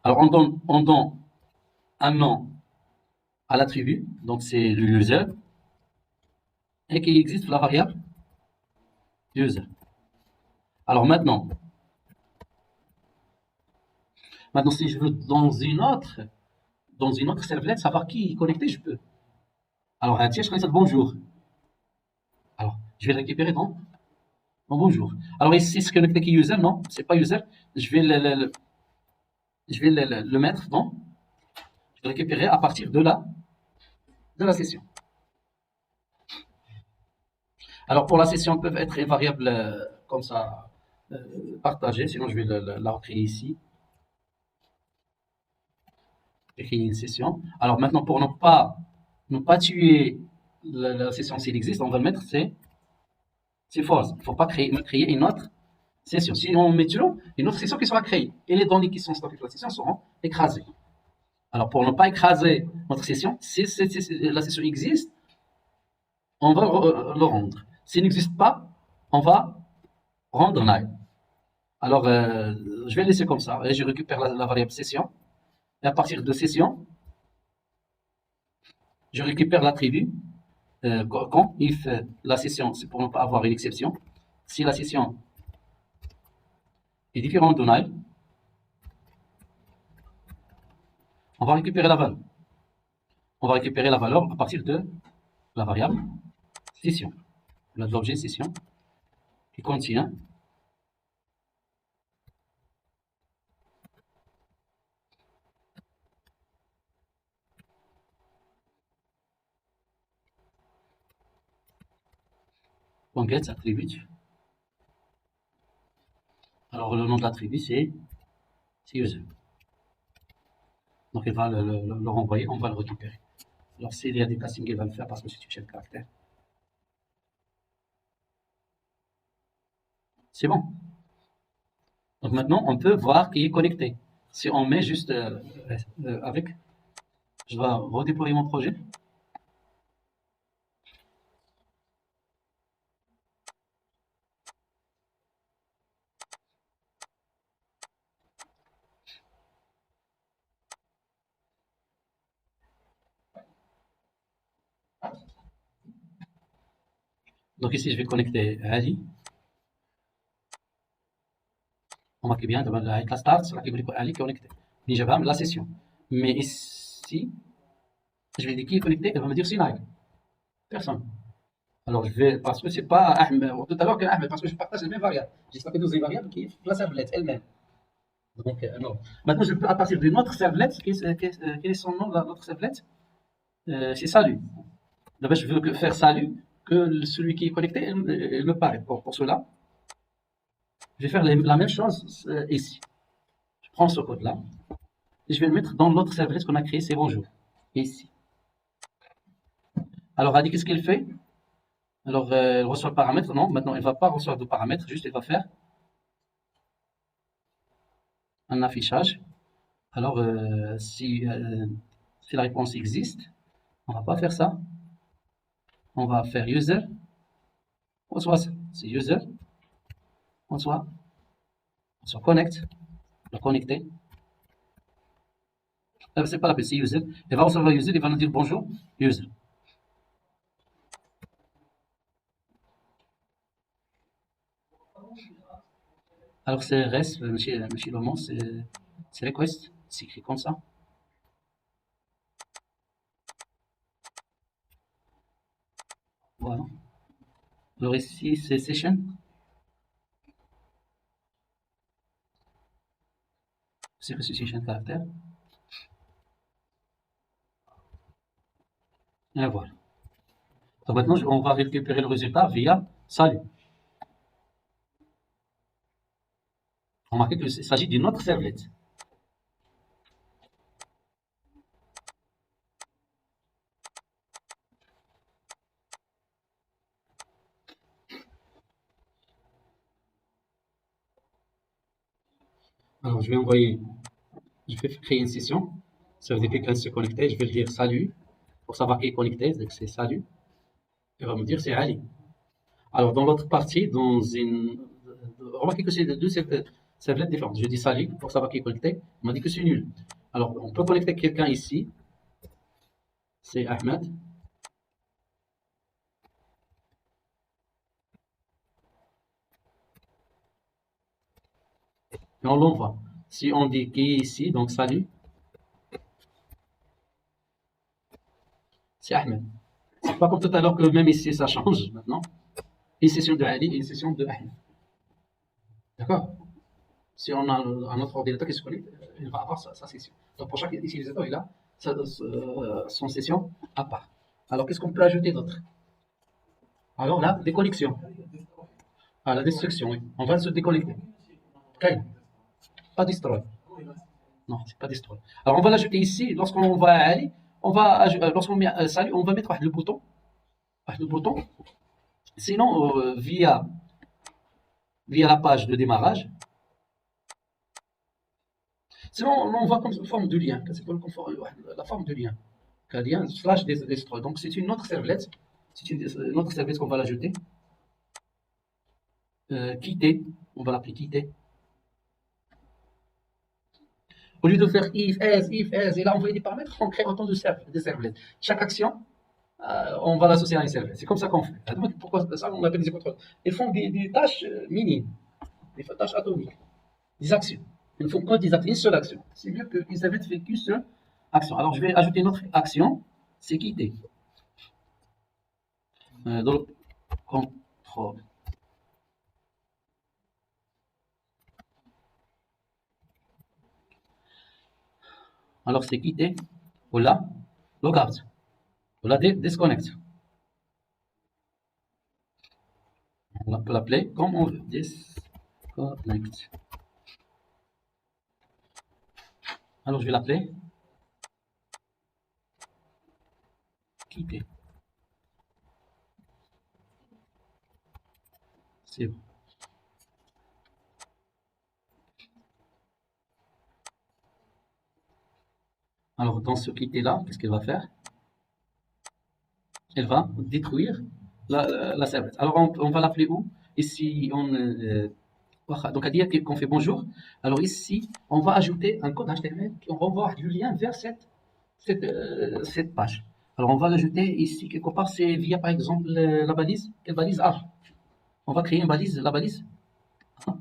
Alors, on donne un nom à l'attribut, donc c'est le user, et qui existe la variable user. Alors maintenant si je veux dans une autre servlet, savoir qui est connecté, je peux. Alors, tiens, je connais ça de bonjour. Alors, je vais le récupérer dans bonjour. Alors ici, ce connecté qui est user, non, c'est pas user. Je vais le mettre je vais le récupérer à partir de la session. Alors pour la session, peuvent être des variables comme ça partagées. Sinon, je vais la recréer ici. Je vais créer une session. Alors maintenant, pour ne pas tuer la session s'il existe, on va le mettre c'est false. Il ne faut pas créer une autre session. Si on met true, une autre session qui sera créée. Et les données qui sont stockées dans la session seront écrasées. Alors pour ne pas écraser notre session, si la session existe, on va le rendre. S'il n'existe pas, on va rendre null. Alors je vais le laisser comme ça. Et je récupère la variable session. Et à partir de session, je récupère l'attribut quand if la session, c'est pour ne pas avoir une exception. Si la session est différente de null, on va récupérer la valeur. On va récupérer la valeur à partir de la variable session, l'objet session, qui contient .get attribute. Alors le nom de l'attribut c'est user. Donc il va le renvoyer, on va le récupérer. Alors s'il y a des castings, il va le faire parce que c'est une chaîne de caractère. C'est bon. Donc maintenant, on peut voir qui est connecté. Si on met juste avec, je vais redéployer mon projet. Donc ici, je vais connecter Ali. On voit bien avec la start, c'est Ali qui est connecté. Mais je vais la session. Mais ici, je vais dire qui est connecté, elle va me dire Sinai. Personne. Alors je vais, parce que c'est pas Ahmed, tout à l'heure que Ahmed, parce que je partage les mêmes variables. J'ai stocké 12 variables qui est la servlette elle-même. Donc non. Maintenant, je peux à partir d'une autre servlette, quel est son nom, notre servlette c'est salut. D'abord, je veux faire salut, que celui qui est connecté, il me paraît. Pour cela, je vais faire la même chose ici. Je prends ce code-là et je vais le mettre dans l'autre servlet qu'on a créé, c'est bonjour. Ici. Alors, Adi, qu'est-ce qu'il fait? Alors, elle reçoit le paramètre. Non, maintenant, elle ne va pas recevoir de paramètre, juste elle va faire un affichage. Alors, si la réponse existe, on ne va pas faire ça. On va faire user. On soit c'est user. On soit connect. On va connecter. C'est pas la peine, c'est user. Elle va recevoir user, il va nous dire bonjour, user. Alors c'est REST, monsieur Lomon, c'est request, c'est écrit comme ça. Voilà. Alors ici c'est session. C'est que c'est session caractère. Et voilà. Donc maintenant on va récupérer le résultat via salut. Remarquez qu'il s'agit d'une autre servlette. Alors je vais créer une session. Ça veut dire que quelqu'un se connecter, je vais dire salut pour savoir qui est connecté, donc c'est salut. Il va me dire c'est Ali. Alors dans l'autre partie, remarquez que c'est deux servlettes différentes. Je dis salut pour savoir qui est connecté. On m'a dit que c'est nul. Alors on peut connecter quelqu'un ici. c'est Ahmed. Et on l'envoie. Si on dit qui est ici, donc salut, c'est Ahmed. C'est pas comme tout à l'heure que même ici ça change maintenant. Une session de Ali et une session de Ahmed. D'accord? Si on a un autre ordinateur qui se connecte, il va avoir sa session. Donc pour chaque utilisateur, il a son session à part. Alors qu'est-ce qu'on peut ajouter d'autre? Alors la déconnexion. Ah, la destruction, oui. On va se déconnecter. Okay. Pas destroy. Non, c'est pas destroy. Alors on va l'ajouter ici. Lorsqu'on va aller, lorsqu'on met salut, on va mettre le bouton. Le bouton. Sinon, via la page de démarrage. Sinon, on voit comme une forme de lien. C'est la forme de lien. Un lien slash destroy. Donc c'est une autre servlette. C'est une autre servlette qu'on va l'ajouter. Quitter. On va l'appeler quitter. Au lieu de faire if, as, et là envoyer des paramètres, on crée autant de servlettes. Chaque action, on va l'associer à une servlette. C'est comme ça qu'on fait. Donc, pourquoi ça, on appelle des contrôleurs. Ils font des tâches minimes, des tâches atomiques, des actions. Ils ne font que des actions, une seule action. C'est mieux qu'une servlette fait qu'une seule action. Alors, je vais ajouter une autre action, c'est quitter. Donc, contrôle. Alors, c'est quitter, ou là, logout, ou là, disconnect. On peut l'appeler comme on veut, disconnect. Alors, je vais l'appeler quitter. C'est bon. Alors, dans ce quitter-là, qu'est-ce qu'elle va faire? Elle va détruire la servlette. Alors, on va l'appeler où? Ici, donc, à dire qu'on fait bonjour. Alors, ici, on va ajouter un code HTML qui renvoie du lien vers cette page. Alors, on va l'ajouter ici, quelque part, c'est via, par exemple, la balise. Quelle balise A? On va créer une balise, la balise A.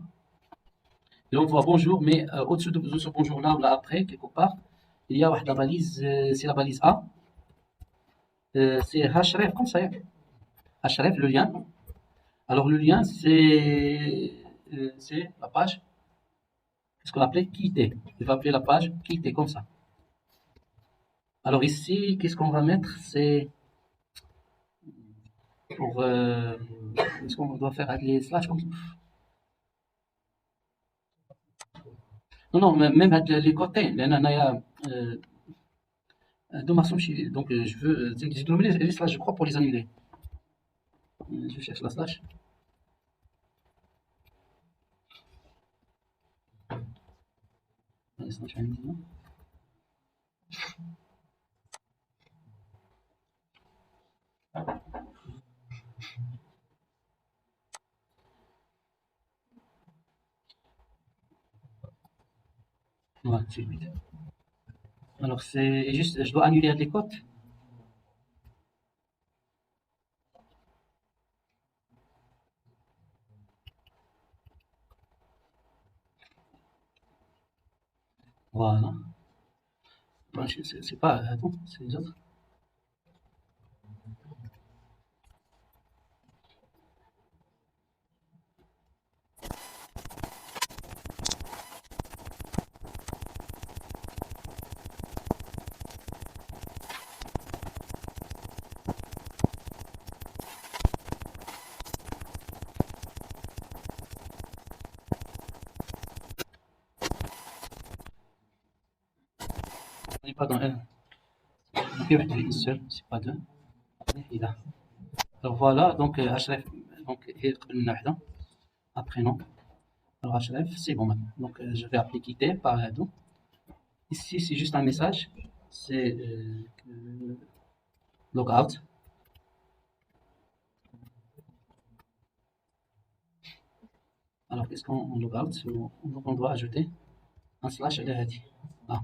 Et on voit bonjour, mais au-dessus de ce bonjour-là, ou là après, quelque part, il y a la balise, c'est la balise A. C'est href, comme ça. Href, le lien. Alors, le lien, c'est la page, ce qu'on appelait quitter. Il va appeler la page quitter, comme ça. Alors, ici, qu'est-ce qu'on va mettre? C'est pour. Est-ce qu'on doit faire avec les slash comme ça? Non, non, même avec les côtés. Donc, je veux. J'ai nommé les slash, je crois, pour les annuler. Je cherche la slash. Slash annuler. Ouais, c'est 8. Alors, c'est juste, je dois annuler les cotes. Voilà. C'est pas. Attends, c'est les autres. On n'est pas dans un. Donc, il y a une seule, c'est pas deux. Et là. Alors voilà, donc href, donc après non. Alors href, c'est bon maintenant. Donc je vais appeler quitter par donc. Ici, c'est juste un message. C'est logout. Alors qu'est-ce qu'on logout? Donc on doit ajouter un slash à l'hadi. Ah.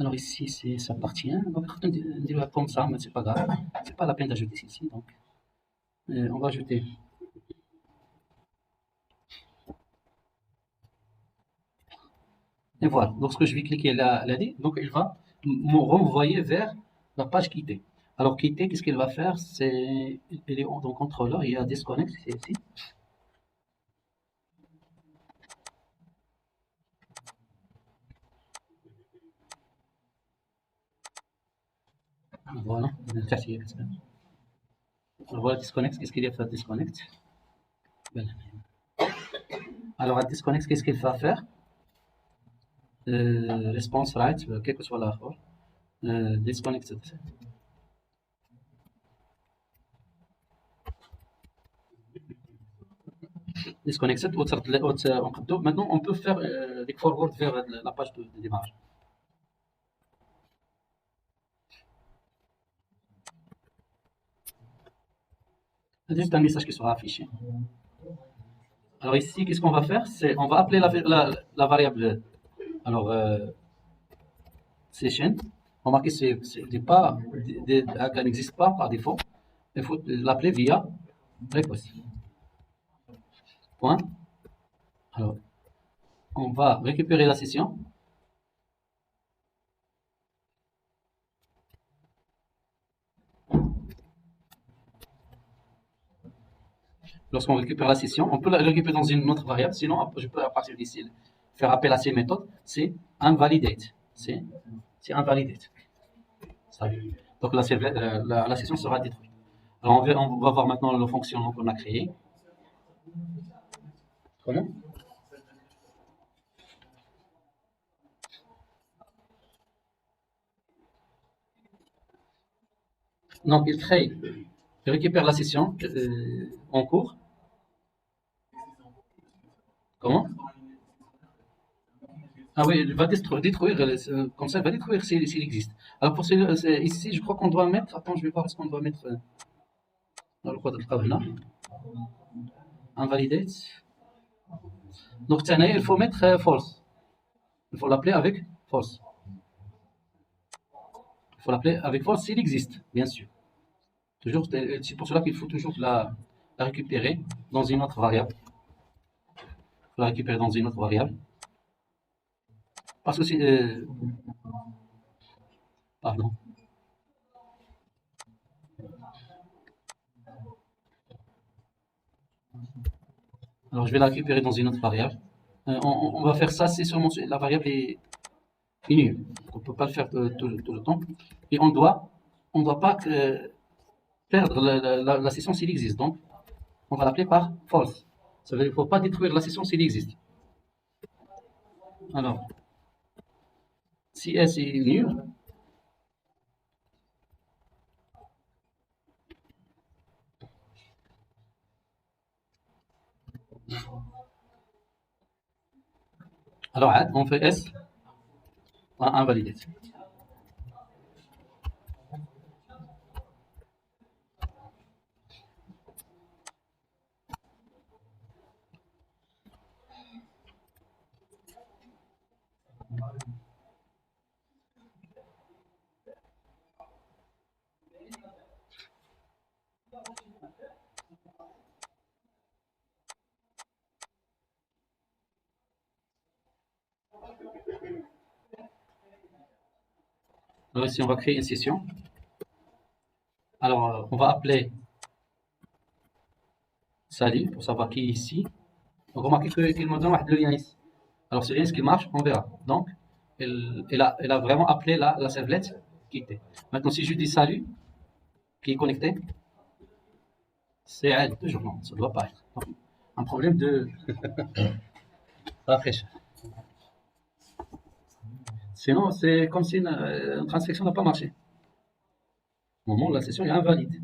Alors ici, ça appartient. Donc, on dirait comme ça, mais c'est pas grave. C'est pas la peine d'ajouter ici. Donc, on va ajouter. Et voilà. Lorsque je vais cliquer là-dessus, donc il va me renvoyer vers la page quitter. Alors, quitter, qu'est-ce qu'il va faire? C'est, il est dans le contrôleur, il y a disconnect, c'est ici. Voilà. Voilà, disconnect, qu'est-ce qu'il y a à faire disconnect? Alors, à disconnect, qu'est-ce qu'il va faire? Response right, quel que soit l'erreur. Disconnected. Disconnected. Maintenant, on peut faire des forward vers la page de démarrage. C'est juste un message qui sera affiché. Alors ici, qu'est-ce qu'on va faire? C'est, on va appeler la variable. Alors, session. Remarquez, pas, elle n'existe pas par défaut. Il faut l'appeler via request. Point. Alors, on va récupérer la session. Lorsqu'on récupère la session, on peut la récupérer dans une autre variable. Sinon, je peux à partir d'ici faire appel à ces méthodes. C'est invalidate. C'est invalidate. Donc la session sera détruite. Alors on va voir maintenant le fonctionnement qu'on a créé. Comment? Donc il récupère la session en cours. Comment? Ah oui, il va détruire, comme ça, il va détruire s'il existe. Alors ici, je crois qu'on doit mettre. Attends, je vais voir ce qu'on doit mettre dans le code de travail là. Invalidate. Donc, tiens, il faut mettre false. Il faut l'appeler avec false. Il faut l'appeler avec false s'il existe, bien sûr. Toujours, c'est pour cela qu'il faut toujours la récupérer dans une autre variable. Il faut la récupérer dans une autre variable. Parce que c'est. Pardon. Alors, je vais la récupérer dans une autre variable. On va faire ça, c'est seulement la variable est nulle. On ne peut pas le faire tout le temps. Et on doit pas perdre la session s'il existe. Donc, on va l'appeler par false. Ça veut dire qu'il ne faut pas détruire la session s'il existe. Alors, si S est nul, alors on fait S invalidé. Alors ici, on va créer une session. Alors, on va appeler salut pour savoir qui est ici. Donc, remarquez qu'il me donne le lien ici. Alors, ce lien, est-ce qu'il marche? On verra. Donc, elle a vraiment appelé la servlette qui était. Maintenant, si je dis salut, qui est connecté, c'est elle, toujours non, ça ne doit pas être. Donc, un problème de rafraîchissement. Sinon, c'est comme si une transcription n'a pas marché. Au moment où la session est invalide.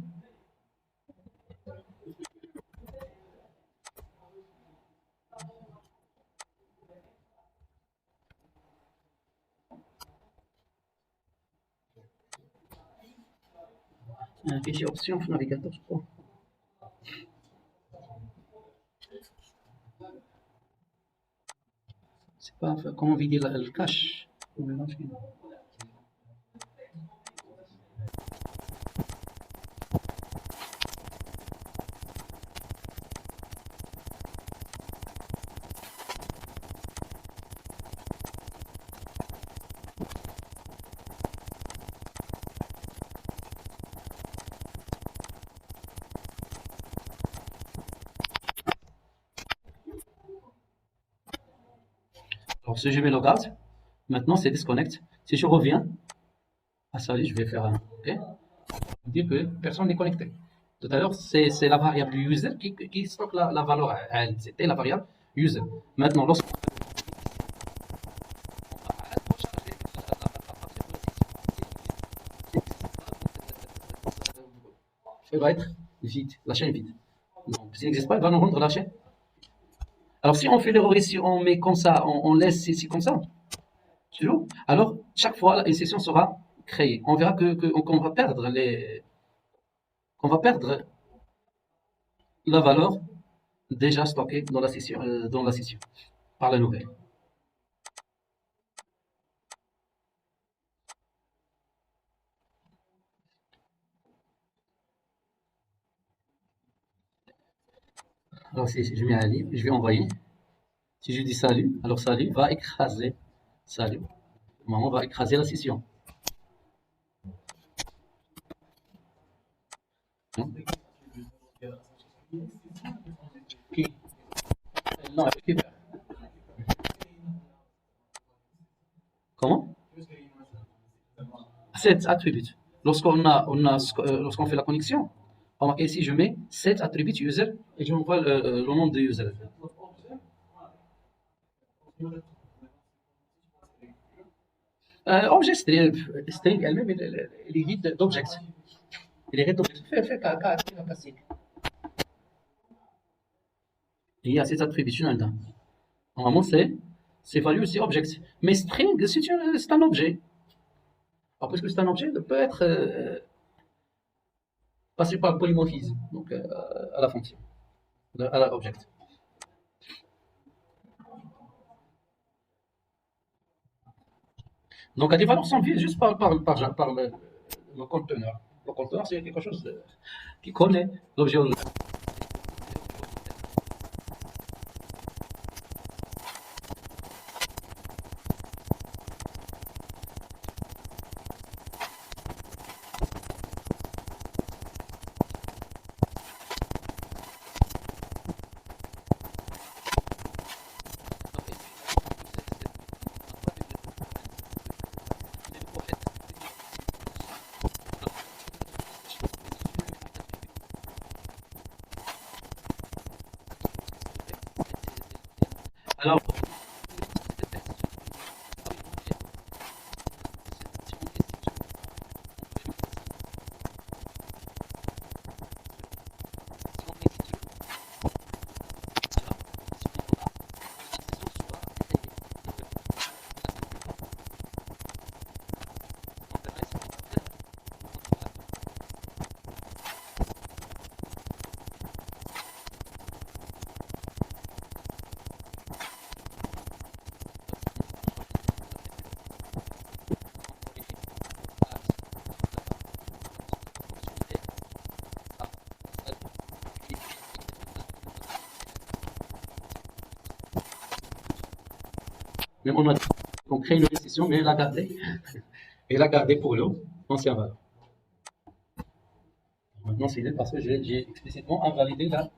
Un fichier option navigateur, je crois. C'est pas comment vider le cache. Alors, si je mets logout, maintenant c'est disconnect. Si je reviens, ah ça, je vais faire un OK. Dire que personne n'est connecté. Tout à l'heure, c'est la variable user qui stocke la valeur. C'était la variable user. Maintenant, lorsqu'on elle va être vide, la chaîne vide. Donc, s'il n'existe pas, elle va nous rendre la chaîne. Alors, si on fait l'erreur ici, on met comme ça, on laisse ici comme ça, tu vois, alors chaque fois, une session sera créée. On verra qu'on va perdre qu'on va perdre la valeur déjà stockée dans la session par la nouvelle. Alors, si je mets un livre, je vais envoyer. Si je dis salut, alors salut va écraser. Salut. Maman va écraser la session. Qui? Non, qui? Comment? Cet attribut. Lorsqu'on fait la connexion, ici je mets set attribute user et je m'envoie le nom de user. Objet string elle-même, elle hérite d'object. Elle hérite d'object. Fait classique. Il y a ces attributs là-dedans. Normalement, c'est value aussi object. Mais string, c'est un objet. Alors, puisque c'est un objet, il peut être passé par le polymorphisme, donc à la fonction, à l'object. Donc, les valeurs sont vues juste par le conteneur. Le conteneur, c'est quelque chose qui connaît l'objet. Alors, même on crée une nouvelle session, mais elle a gardé pour l'eau l'ancien valeur. Maintenant, c'est parce que j'ai explicitement invalidé la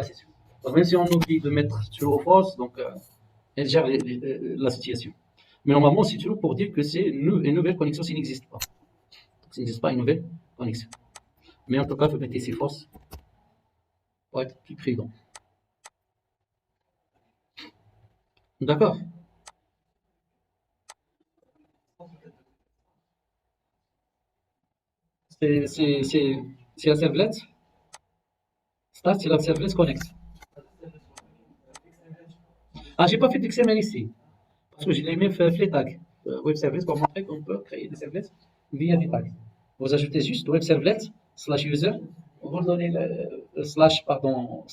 session. Donc, même si on oublie de mettre true ou false, donc elle gère la situation. Mais normalement, c'est toujours pour dire que c'est une nouvelle connexion s'il n'existe pas. Donc, s'il n'existe pas une nouvelle connexion. Mais en tout cas, il faut mettre ici false pour être plus prudent. D'accord? C'est la servlette. Start, c'est la servlette connect. Ah, j'ai pas fait d'XML ici. Parce que je l'ai mis fait les tags. Web service pour montrer qu'on peut créer des servlets via des tags. Vous ajoutez juste web servlet slash user. Vous donnez le slash, pardon.